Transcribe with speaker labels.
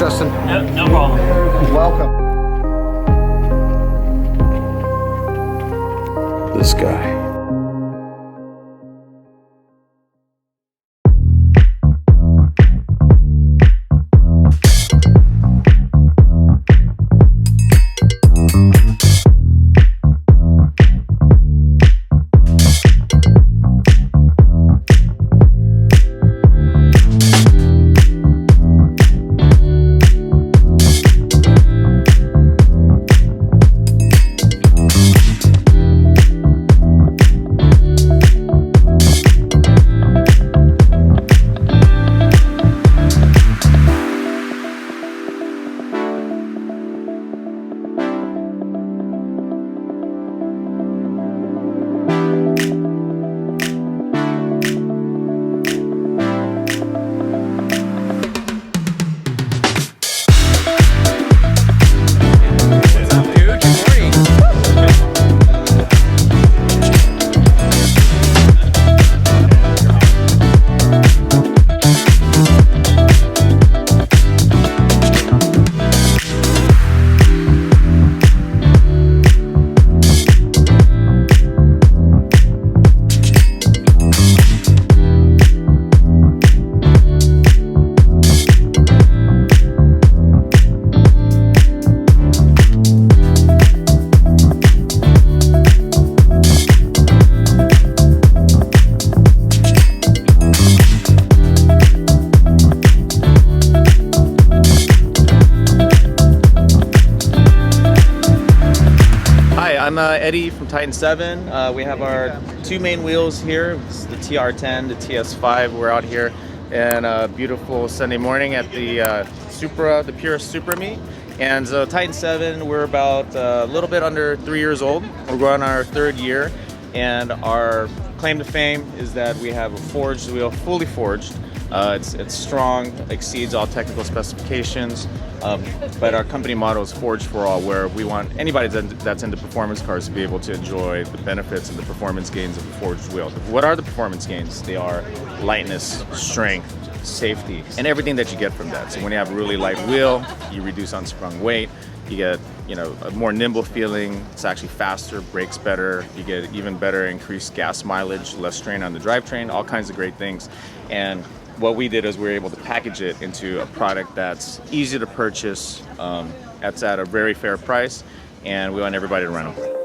Speaker 1: Justin.
Speaker 2: Yep, no problem.
Speaker 1: Welcome.
Speaker 3: This guy.
Speaker 4: I'm Eddie from Titan 7. We have our two main wheels here. It's the TR10, the TS5. We're out here and a beautiful Sunday morning at the the Purist Supra meet. And Titan 7, we're about a little bit under 3 years old. We're going on our third year, and our claim to fame is that we have a forged wheel, fully forged. It's strong, exceeds all technical specifications, but our company motto is Forged for All, where we want anybody that's into performance cars to be able to enjoy the benefits and the performance gains of a forged wheel. What are the performance gains? They are lightness, strength, safety, and everything that you get from that. So when you have a really light wheel, you reduce unsprung weight, you get a more nimble feeling. It's actually faster, brakes better, you get even better increased gas mileage, less strain on the drivetrain, all kinds of great things. And what we did is we were able to package it into a product that's easy to purchase, that's at a very fair price, and we want everybody to run them.